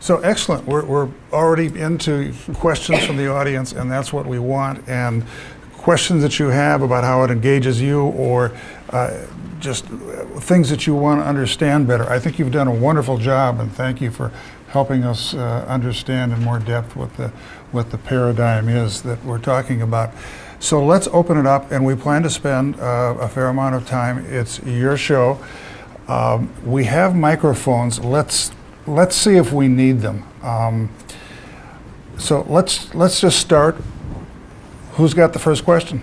So excellent. We're already into questions from the audience, and that's what we want. And questions that you have about how it engages you, or just things that you want to understand better. I think you've done a wonderful job, and thank you for helping us understand in more depth what the paradigm is that we're talking about. So let's open it up, and we plan to spend a fair amount of time. It's your show. We have microphones. Let's see if we need them. So let's just start. Who's got the first question?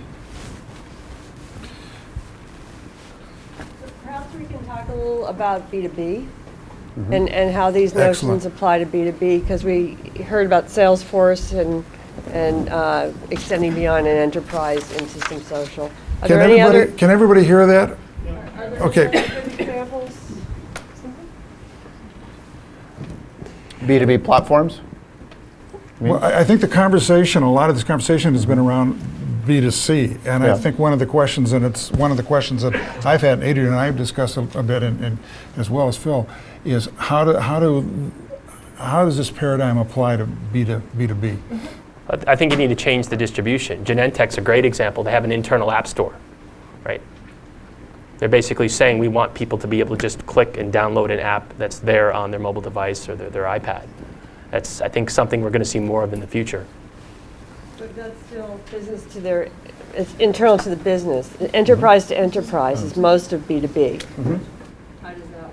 Perhaps we can talk a little about B2B and how these notions apply to B2B, because we heard about Salesforce and extending beyond an enterprise into some social. Are there any other? Can everybody hear that? Are there Okay. any other examples? B2B platforms? Well, I think a lot of this conversation has been around B2C, and I think one of the questions, and it's one of the questions that I've had, Adrian and I have discussed a bit, and as well as Phil, is how does this paradigm apply to B2B? I think you need to change the distribution. Genentech's a great example. They have an internal app store, right? They're basically saying we want people to be able to just click and download an app that's there on their mobile device or their iPad. That's, I think, something we're going to see more of in the future. But that's still business to their, it's internal to the business. Enterprise to enterprise is most of B2B. How does that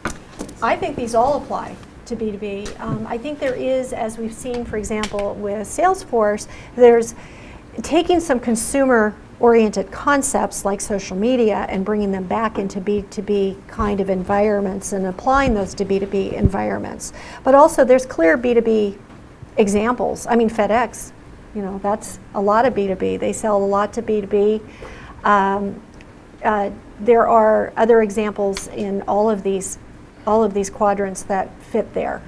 work? I think these all apply to B2B. I think there is, as we've seen, for example, with Salesforce, there's taking some consumer-oriented concepts like social media and bringing them back into B2B kind of environments and applying those to B2B environments. But also there's clear B2B examples. I mean, FedEx, that's a lot of B2B. They sell a lot to B2B. There are other examples in all of these quadrants that fit there.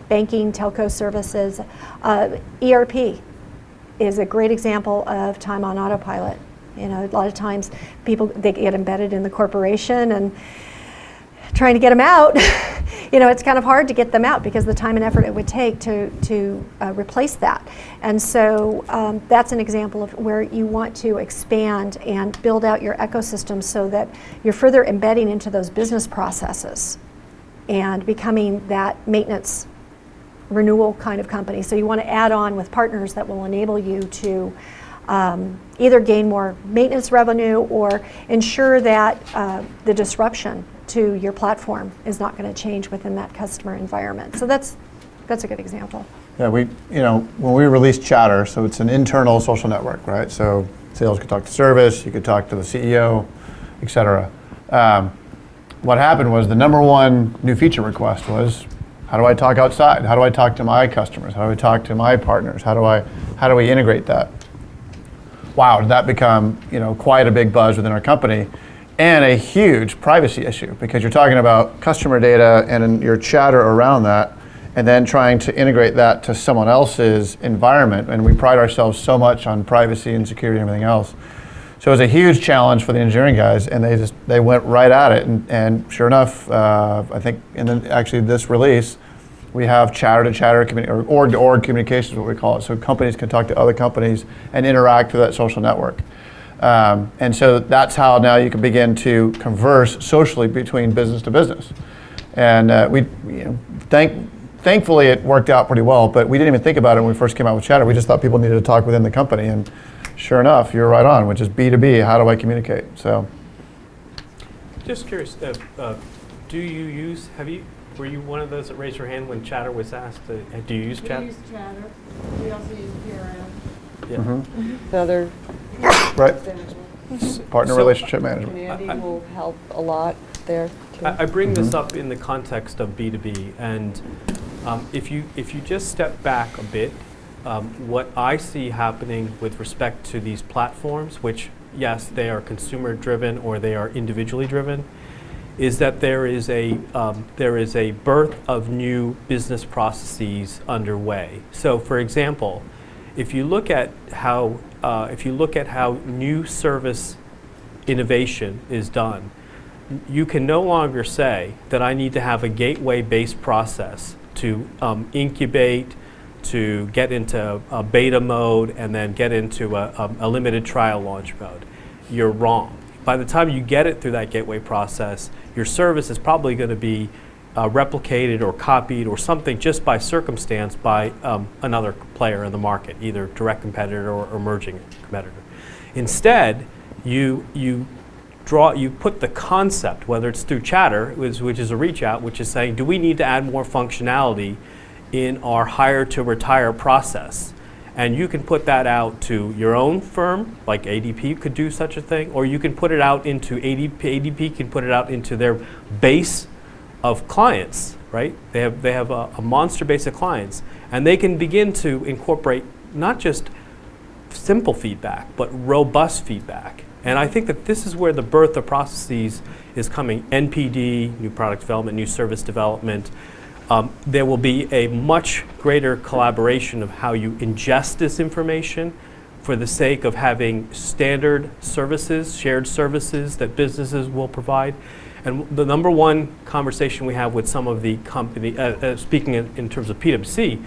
Banking, telco services, ERP is a great example of time on autopilot. A lot of times they get embedded in the corporation, and trying to get them out, it's kind of hard to get them out because the time and effort it would take to replace that. And so that's an example of where you want to expand and build out your ecosystem so that you're further embedding into those business processes and becoming that maintenance renewal kind of company. So you want to add on with partners that will enable you to either gain more maintenance revenue or ensure that the disruption to your platform is not going to change within that customer environment. So that's a good example. Yeah, when we released Chatter, so it's an internal social network, right? So sales could talk to service, you could talk to the CEO, et cetera. What happened was the number one new feature request was, how do I talk outside? How do I talk to my customers? How do I talk to my partners? How do we integrate that? Wow, did that become quite a big buzz within our company, and a huge privacy issue, because you're talking about customer data and your chatter around that, and then trying to integrate that to someone else's environment. And we pride ourselves so much on privacy and security and everything else. So it was a huge challenge for the engineering guys, and they went right at it. And sure enough, I think actually this release, we have chatter-to-chatter or org-to-org communication is what we call it. So companies can talk to other companies and interact through that social network. And so that's how now you can begin to converse socially between business to business. And thankfully it worked out pretty well, but we didn't even think about it when we first came out with Chatter. We just thought people needed to talk within the company, and sure enough, you're right on, which is B2B, how do I communicate? So, just curious, were you one of those that raised your hand when Chatter was asked? Do you use Chatter? We use Chatter. We also use PRM. Yeah. Another right. Partner relationship management. Andy will help a lot there too. I bring this up in the context of B2B, and if you just step back a bit, what I see happening with respect to these platforms, which yes, they are consumer driven or they are individually driven, is that there is a birth of new business processes underway. So, for example, if you look at how new service innovation is done, you can no longer say that I need to have a gateway-based process to incubate, to get into a beta mode, and then get into a limited trial launch mode. You're wrong. By the time you get it through that gateway process, your service is probably going to be replicated or copied or something just by circumstance by another player in the market, either direct competitor or emerging competitor. Instead, you put the concept, whether it's through Chatter, which is a reach out, which is saying, do we need to add more functionality in our hire to retire process? And you can put that out to your own firm, like ADP could do such a thing, or you can put it out into ADP. ADP can put it out into their base of clients, right? They have a monster base of clients, and they can begin to incorporate not just simple feedback, but robust feedback. And I think that this is where the birth of processes is coming. NPD, new product development, new service development. There will be a much greater collaboration of how you ingest this information for the sake of having standard services, shared services that businesses will provide. And the number one conversation we have with some of the company, speaking in terms of PwC,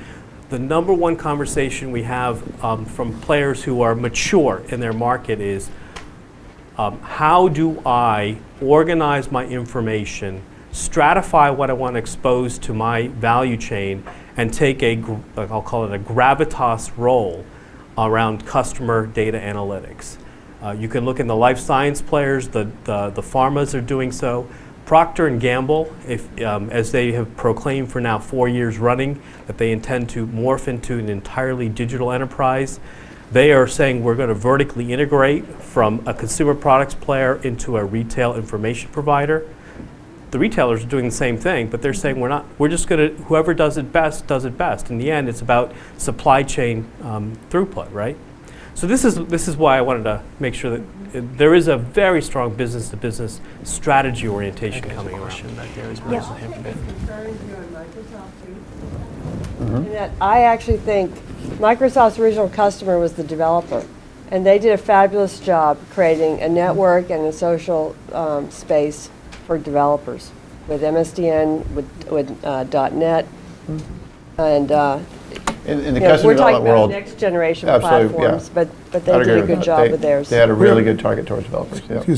the number one conversation we have from players who are mature in their market is, how do I organize my information, stratify what I want to expose to my value chain, and take I'll call it a gravitas role around customer data analytics. You can look in the life science players, the pharmas are doing so. Procter & Gamble, as they have proclaimed for now 4 years running that they intend to morph into an entirely digital enterprise, they are saying we're going to vertically integrate from a consumer products player into a retail information provider. The retailers are doing the same thing, but they're saying we're just going to, whoever does it best, does it best. In the end, it's about supply chain throughput, right? So this is why I wanted to make sure that there is a very strong business-to-business strategy orientation coming around. In that I actually think Microsoft's original customer was the developer, and they did a fabulous job creating a network and a social space for developers with MSDN, with .NET, and In the yeah, customer we're talking development about world, next generation absolutely, platforms, yeah. but they I'd did agree a with good that. job with theirs. They had a really good target towards developers. Yeah.